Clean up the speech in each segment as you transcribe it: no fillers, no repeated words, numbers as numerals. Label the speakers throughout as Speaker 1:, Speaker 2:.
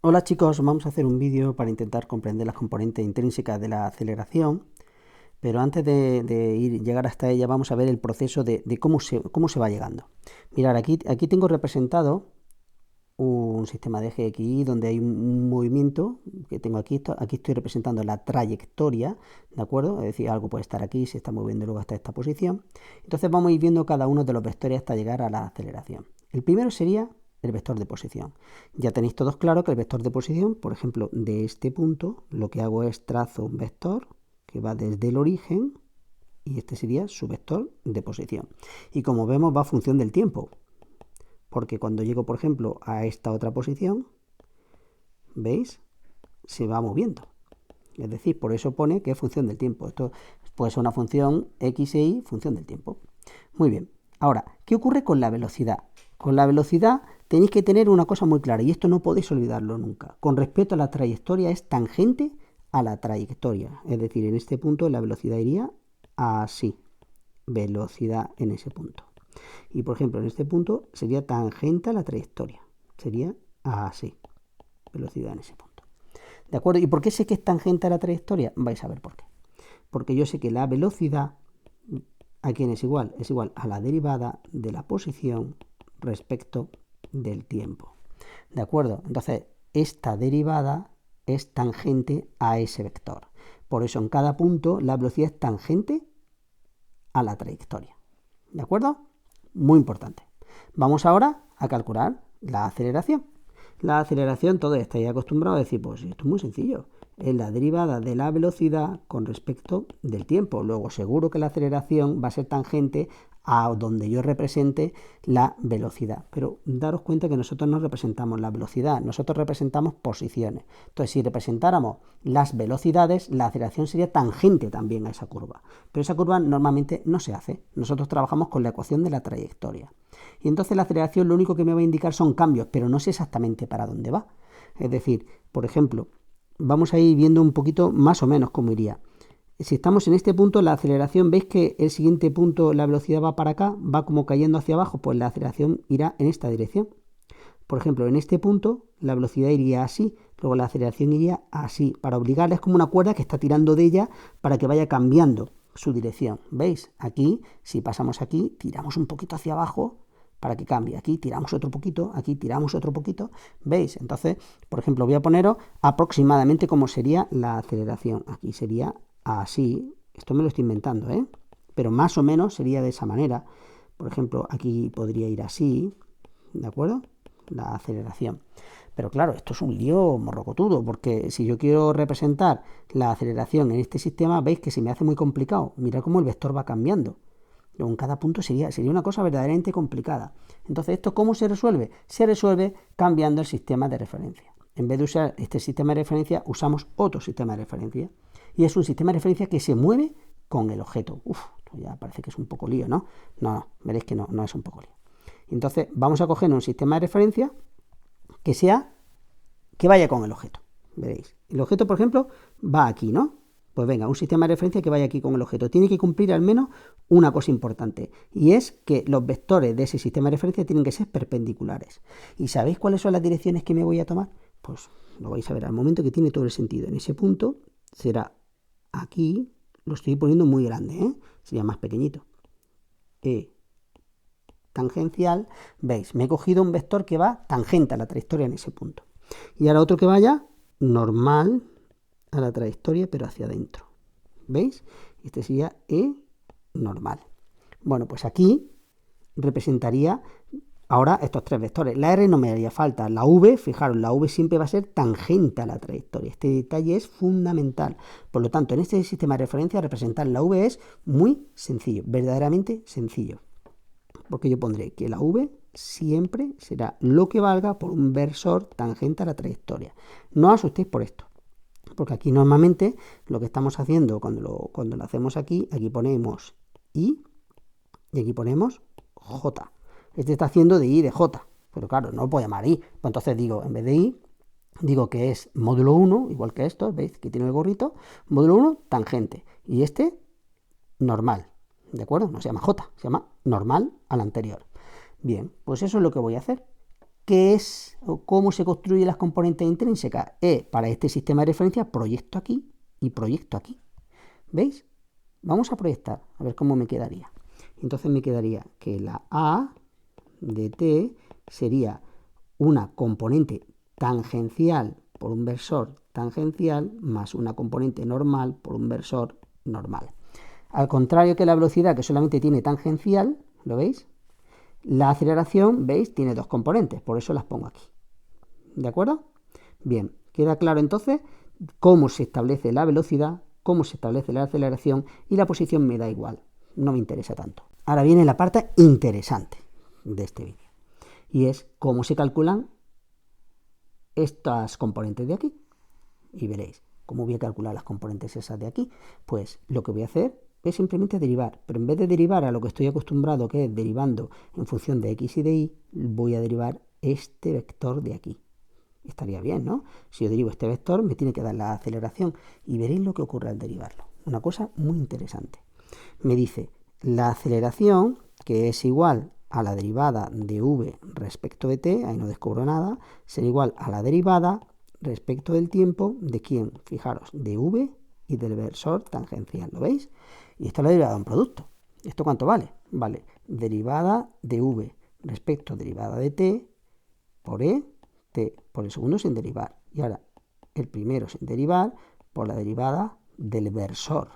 Speaker 1: Hola chicos, vamos a hacer un vídeo para intentar comprender las componentes intrínsecas de la aceleración, pero antes de llegar hasta ella vamos a ver el proceso de cómo se va llegando. Mirad, aquí tengo representado un sistema de eje X donde hay un movimiento que tengo aquí estoy representando la trayectoria, ¿de acuerdo? Es decir, algo puede estar aquí, se está moviendo luego hasta esta posición. Entonces vamos a ir viendo cada uno de los vectores hasta llegar a la aceleración. El primero sería el vector de posición. Ya tenéis todos claro que el vector de posición, por ejemplo, de este punto, lo que hago es trazo un vector que va desde el origen y este sería su vector de posición. Y como vemos va a función del tiempo, porque cuando llego, por ejemplo, a esta otra posición, ¿veis? Se va moviendo. Es decir, por eso pone que es función del tiempo. Esto puede ser una función x e y, función del tiempo. Muy bien. Ahora, ¿qué ocurre con la velocidad? Con la velocidad tenéis que tener una cosa muy clara, y esto no podéis olvidarlo nunca. Con respecto a la trayectoria, es tangente a la trayectoria. Es decir, en este punto la velocidad iría así. Velocidad en ese punto. Y por ejemplo, en este punto sería tangente a la trayectoria. Sería así. Velocidad en ese punto. ¿De acuerdo? ¿Y por qué sé que es tangente a la trayectoria? Vais a ver por qué. Porque yo sé que la velocidad, ¿a quién es igual? Es igual a la derivada de la posición respecto del tiempo. ¿De acuerdo? Entonces, esta derivada es tangente a ese vector. Por eso en cada punto la velocidad es tangente a la trayectoria. ¿De acuerdo? Muy importante. Vamos ahora a calcular la aceleración. La aceleración, todos estáis acostumbrados a decir, pues esto es muy sencillo. Es la derivada de la velocidad con respecto del tiempo. Luego seguro que la aceleración va a ser tangente a donde yo represente la velocidad. Pero daros cuenta que nosotros no representamos la velocidad, nosotros representamos posiciones. Entonces, si representáramos las velocidades, la aceleración sería tangente también a esa curva. Pero esa curva normalmente no se hace. Nosotros trabajamos con la ecuación de la trayectoria. Y entonces la aceleración lo único que me va a indicar son cambios, pero no sé exactamente para dónde va. Es decir, por ejemplo, vamos a ir viendo un poquito más o menos cómo iría. Si estamos en este punto, la aceleración, ¿veis que el siguiente punto la velocidad va para acá? Va como cayendo hacia abajo, pues la aceleración irá en esta dirección. Por ejemplo, en este punto la velocidad iría así, luego la aceleración iría así, para obligarles como una cuerda que está tirando de ella para que vaya cambiando su dirección. ¿Veis? Aquí, si pasamos aquí, tiramos un poquito hacia abajo para que cambie. Aquí tiramos otro poquito, aquí tiramos otro poquito. ¿Veis? Entonces, por ejemplo, voy a poneros aproximadamente cómo sería la aceleración. Aquí sería así. Esto me lo estoy inventando, ¿eh? Pero más o menos sería de esa manera. Por ejemplo, aquí podría ir así, ¿de acuerdo? La aceleración. Pero claro, esto es un lío morrocotudo, porque si yo quiero representar la aceleración en este sistema, veis que se me hace muy complicado. Mirad cómo el vector va cambiando. Luego en cada punto sería una cosa verdaderamente complicada. Entonces, ¿esto cómo se resuelve? Se resuelve cambiando el sistema de referencia. En vez de usar este sistema de referencia, usamos otro sistema de referencia. Y es un sistema de referencia que se mueve con el objeto. Ya parece que es un poco lío, ¿no? No, veréis que no es un poco lío. Entonces, vamos a coger un sistema de referencia que vaya con el objeto. Veréis. El objeto, por ejemplo, va aquí, ¿no? Pues venga, un sistema de referencia que vaya aquí con el objeto. Tiene que cumplir al menos una cosa importante, y es que los vectores de ese sistema de referencia tienen que ser perpendiculares. ¿Y sabéis cuáles son las direcciones que me voy a tomar? Pues lo vais a ver al momento, que tiene todo el sentido. En ese punto será aquí, lo estoy poniendo muy grande, ¿eh? Sería más pequeñito. Tangencial, veis, me he cogido un vector que va tangente a la trayectoria en ese punto. Y ahora otro que vaya normal a la trayectoria, pero hacia adentro. ¿Veis? Este sería E normal. Bueno, pues aquí representaría ahora estos tres vectores. La R no me haría falta. La V, fijaros, la V siempre va a ser tangente a la trayectoria. Este detalle es fundamental. Por lo tanto, en este sistema de referencia, representar la V es muy sencillo, verdaderamente sencillo. Porque yo pondré que la V siempre será lo que valga por un versor tangente a la trayectoria. No os asustéis por esto, porque aquí normalmente lo que estamos haciendo cuando lo hacemos aquí ponemos I y aquí ponemos J. Este está haciendo de I de J, pero claro, no lo puedo llamar I. Pues entonces digo, en vez de I, digo que es módulo 1, igual que esto, veis que tiene el gorrito, módulo 1 tangente, y este normal. ¿De acuerdo? No se llama J, se llama normal al anterior. Bien, pues eso es lo que voy a hacer. ¿qué es o cómo se construyen las componentes intrínsecas? Para este sistema de referencia, proyecto aquí y proyecto aquí. ¿Veis? Vamos a proyectar, a ver cómo me quedaría. Entonces me quedaría que la A de t sería una componente tangencial por un versor tangencial más una componente normal por un versor normal. Al contrario que la velocidad, que solamente tiene tangencial, ¿lo veis? La aceleración, ¿veis? Tiene dos componentes, por eso las pongo aquí. ¿De acuerdo? Bien, queda claro entonces cómo se establece la velocidad, cómo se establece la aceleración, y la posición me da igual, no me interesa tanto. Ahora viene la parte interesante de este vídeo, y es cómo se calculan estas componentes de aquí. Y veréis, ¿cómo voy a calcular las componentes esas de aquí? Pues lo que voy a hacer es simplemente derivar, pero en vez de derivar a lo que estoy acostumbrado, que es derivando en función de x y de y, voy a derivar este vector de aquí. Estaría bien, ¿no? Si yo derivo este vector, me tiene que dar la aceleración, y veréis lo que ocurre al derivarlo. Una cosa muy interesante. Me dice la aceleración, que es igual a la derivada de v respecto de t, ahí no descubro nada, será igual a la derivada respecto del tiempo de quién, fijaros, de v y del versor tangencial, ¿lo veis? Y esto es la derivada de un producto. ¿Esto cuánto vale? Vale, derivada de v respecto a derivada de t por e, t por el segundo sin derivar. Y ahora el primero sin derivar por la derivada del versor.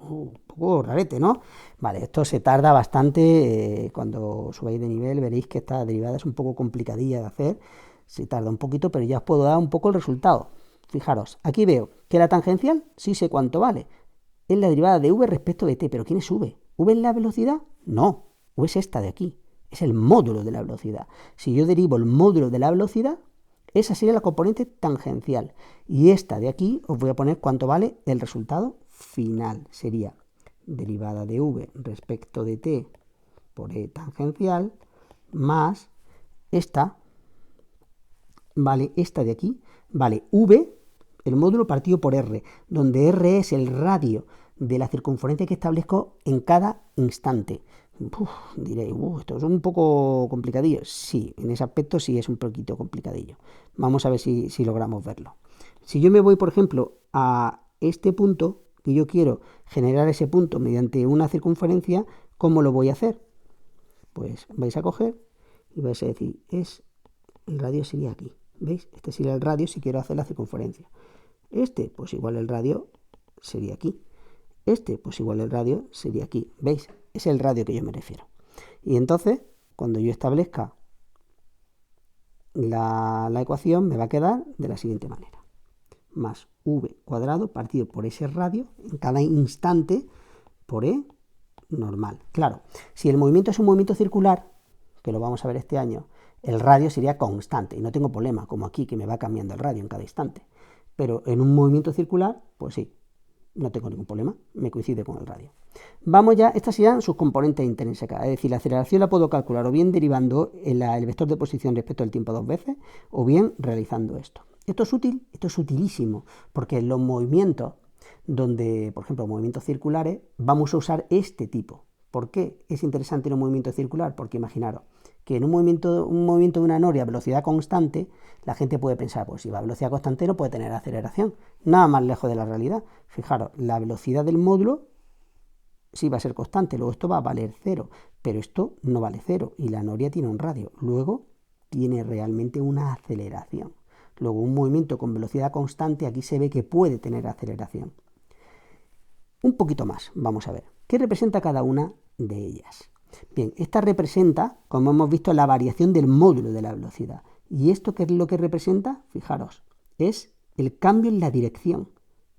Speaker 1: Un poco rarete, ¿no? Vale, esto se tarda bastante, cuando subáis de nivel veréis que esta derivada es un poco complicadilla de hacer, se tarda un poquito, pero ya os puedo dar un poco el resultado. Fijaros, aquí veo que la tangencial sí sé cuánto vale, es la derivada de v respecto de t, pero ¿quién es v? ¿V es la velocidad? No, v es esta de aquí, es el módulo de la velocidad. Si yo derivo el módulo de la velocidad, esa sería la componente tangencial, y esta de aquí os voy a poner cuánto vale el resultado final. Sería derivada de v respecto de t por e tangencial más esta, vale, esta de aquí, vale v, el módulo partido por r, donde r es el radio de la circunferencia que establezco en cada instante. Diréis, esto es un poco complicadillo. Sí, en ese aspecto sí es un poquito complicadillo. Vamos a ver si logramos verlo. Si yo me voy, por ejemplo, a este punto, y yo quiero generar ese punto mediante una circunferencia, ¿cómo lo voy a hacer? Pues vais a coger y vais a decir, el radio sería aquí. ¿Veis? Este sería el radio si quiero hacer la circunferencia. Este, pues igual el radio sería aquí. Este, pues igual el radio sería aquí. ¿Veis? Es el radio que yo me refiero. Y entonces, cuando yo establezca la ecuación, me va a quedar de la siguiente manera. Más v cuadrado partido por ese radio en cada instante por e normal. Claro, si el movimiento es un movimiento circular, que lo vamos a ver este año, el radio sería constante y no tengo problema, como aquí, que me va cambiando el radio en cada instante. Pero en un movimiento circular, pues sí, no tengo ningún problema, me coincide con el radio. Vamos ya, estas serían sus componentes intrínsecas, es decir, la aceleración la puedo calcular o bien derivando el vector de posición respecto al tiempo dos veces, o bien realizando esto. Esto es útil, esto es utilísimo, porque en los movimientos, donde, por ejemplo, movimientos circulares, vamos a usar este tipo. ¿Por qué es interesante en un movimiento circular? Porque imaginaros que en un movimiento de una noria a velocidad constante, la gente puede pensar, pues si va a velocidad constante no puede tener aceleración. Nada más lejos de la realidad. Fijaros, la velocidad del módulo sí va a ser constante, luego esto va a valer cero, pero esto no vale cero y la noria tiene un radio, luego tiene realmente una aceleración. Luego un movimiento con velocidad constante aquí se ve que puede tener aceleración. Un poquito más, vamos a ver. ¿Qué representa cada una de ellas? Bien, esta representa, como hemos visto, la variación del módulo de la velocidad. ¿Y esto qué es lo que representa? Fijaros, es el cambio en la dirección.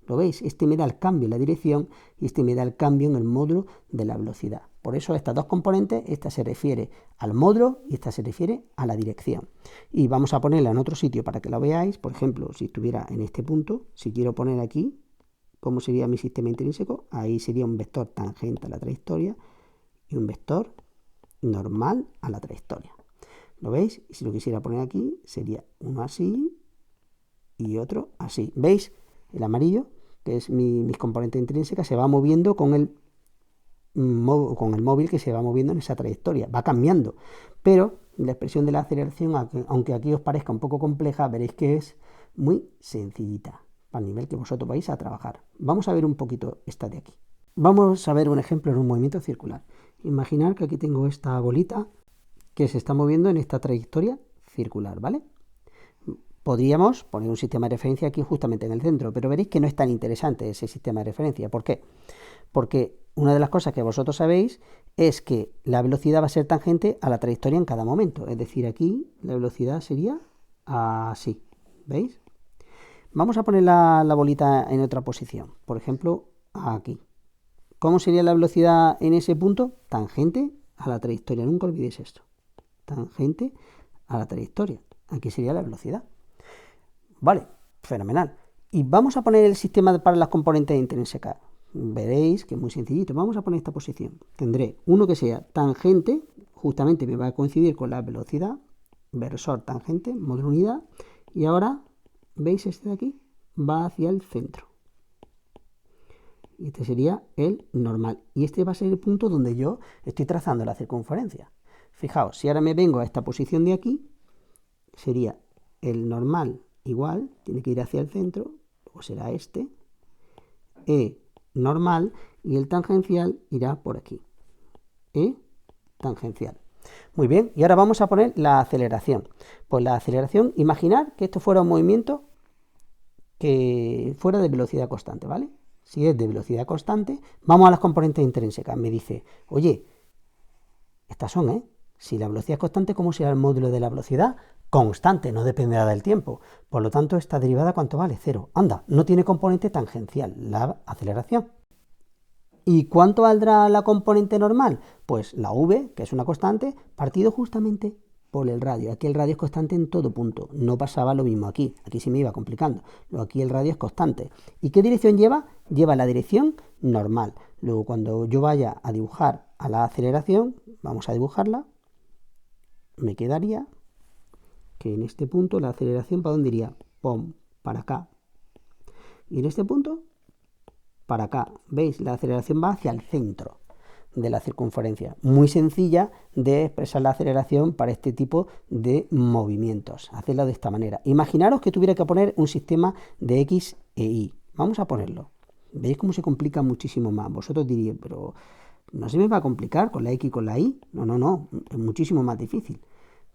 Speaker 1: ¿Lo veis? Este me da el cambio en la dirección y este me da el cambio en el módulo de la velocidad. Por eso estas dos componentes, esta se refiere al módulo y esta se refiere a la dirección. Y vamos a ponerla en otro sitio para que lo veáis. Por ejemplo, si estuviera en este punto, si quiero poner aquí, ¿cómo sería mi sistema intrínseco? Ahí sería un vector tangente a la trayectoria y un vector normal a la trayectoria. ¿Lo veis? Y si lo quisiera poner aquí, sería uno así y otro así. ¿Veis? El amarillo, que es mis componentes intrínsecas, se va moviendo con el con el móvil que se va moviendo en esa trayectoria, va cambiando, pero la expresión de la aceleración, aunque aquí os parezca un poco compleja, veréis que es muy sencillita para el nivel que vosotros vais a trabajar. Vamos a ver un poquito esta de aquí. Vamos a ver un ejemplo en un movimiento circular. Imaginar que aquí tengo esta bolita que se está moviendo en esta trayectoria circular, ¿vale? Podríamos poner un sistema de referencia aquí justamente en el centro, pero veréis que no es tan interesante ese sistema de referencia. ¿Por qué? Porque una de las cosas que vosotros sabéis es que la velocidad va a ser tangente a la trayectoria en cada momento. Es decir, aquí la velocidad sería así, ¿veis? Vamos a poner la bolita en otra posición, por ejemplo, aquí. ¿Cómo sería la velocidad en ese punto? Tangente a la trayectoria, nunca olvidéis esto. Tangente a la trayectoria, aquí sería la velocidad. Vale, fenomenal. Y vamos a poner el sistema para las componentes intrínsecas. Veréis que es muy sencillito. Vamos a poner esta posición. Tendré uno que sea tangente, justamente me va a coincidir con la velocidad, versor tangente, módulo unidad, y ahora, ¿veis este de aquí? Va hacia el centro. Y este sería el normal. Y este va a ser el punto donde yo estoy trazando la circunferencia. Fijaos, si ahora me vengo a esta posición de aquí, sería el normal igual, tiene que ir hacia el centro, luego será este, E normal, y el tangencial irá por aquí, E tangencial. Muy bien, y ahora vamos a poner la aceleración. Pues la aceleración, imaginar que esto fuera un movimiento que fuera de velocidad constante, ¿vale? Si es de velocidad constante, vamos a las componentes intrínsecas. Me dice, oye, estas son, ¿eh? Si la velocidad es constante, ¿cómo será el módulo de la velocidad? Constante, no dependerá del tiempo. Por lo tanto, esta derivada, ¿cuánto vale? 0. Anda, no tiene componente tangencial, la aceleración. ¿Y cuánto valdrá la componente normal? Pues la v, que es una constante, partido justamente por el radio. Aquí el radio es constante en todo punto. No pasaba lo mismo aquí. Aquí sí me iba complicando. Luego aquí el radio es constante. ¿Y qué dirección lleva? Lleva la dirección normal. Luego cuando yo vaya a dibujar a la aceleración, vamos a dibujarla, me quedaría que en este punto la aceleración, ¿para dónde iría? ¡Pum! Para acá. Y en este punto, para acá. ¿Veis? La aceleración va hacia el centro de la circunferencia. Muy sencilla de expresar la aceleración para este tipo de movimientos. Hacedlo de esta manera. Imaginaros que tuviera que poner un sistema de X e Y. Vamos a ponerlo. ¿Veis cómo se complica muchísimo más? Vosotros diríais, pero ¿no se me va a complicar con la X y con la Y? No. Es muchísimo más difícil.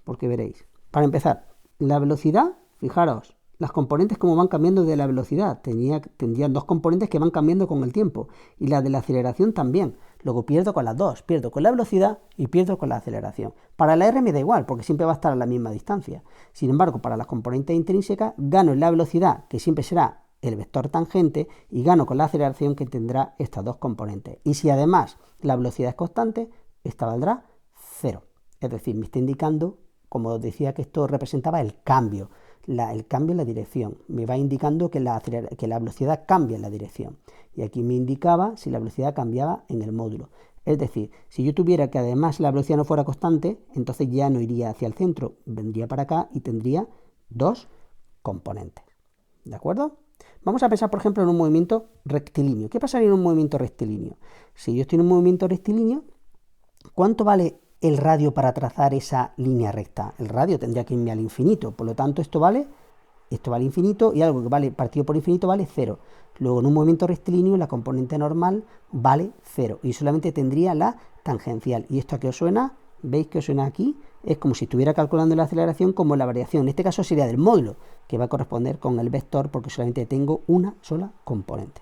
Speaker 1: Porque veréis. Para empezar, la velocidad, fijaros, las componentes como van cambiando de la velocidad. Tendrían dos componentes que van cambiando con el tiempo. Y la de la aceleración también. Luego pierdo con las dos. Pierdo con la velocidad y pierdo con la aceleración. Para la R me da igual, porque siempre va a estar a la misma distancia. Sin embargo, para las componentes intrínsecas, gano en la velocidad, que siempre será el vector tangente, y gano con la aceleración, que tendrá estas dos componentes. Y si además la velocidad es constante, esta valdrá 0. Es decir, me está indicando, como os decía, que esto representaba el cambio. El cambio en la dirección. Me va indicando que la velocidad cambia en la dirección. Y aquí me indicaba si la velocidad cambiaba en el módulo. Es decir, si yo tuviera que además la velocidad no fuera constante, entonces ya no iría hacia el centro, vendría para acá y tendría dos componentes. ¿De acuerdo? Vamos a pensar, por ejemplo, en un movimiento rectilíneo. ¿Qué pasaría en un movimiento rectilíneo? Si yo estoy en un movimiento rectilíneo, ¿cuánto vale el radio para trazar esa línea recta? El radio tendría que irme al infinito, por lo tanto esto vale infinito, y algo que vale partido por infinito vale 0. Luego en un movimiento rectilíneo la componente normal vale 0 y solamente tendría la tangencial. ¿Y esto a qué os suena? ¿Veis que os suena aquí? Es como si estuviera calculando la aceleración como la variación. En este caso sería del módulo, que va a corresponder con el vector porque solamente tengo una sola componente.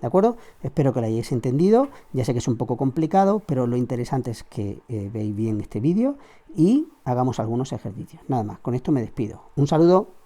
Speaker 1: ¿De acuerdo? Espero que lo hayáis entendido. Ya sé que es un poco complicado, pero lo interesante es que veáis bien este vídeo y hagamos algunos ejercicios. Nada más, con esto me despido. Un saludo.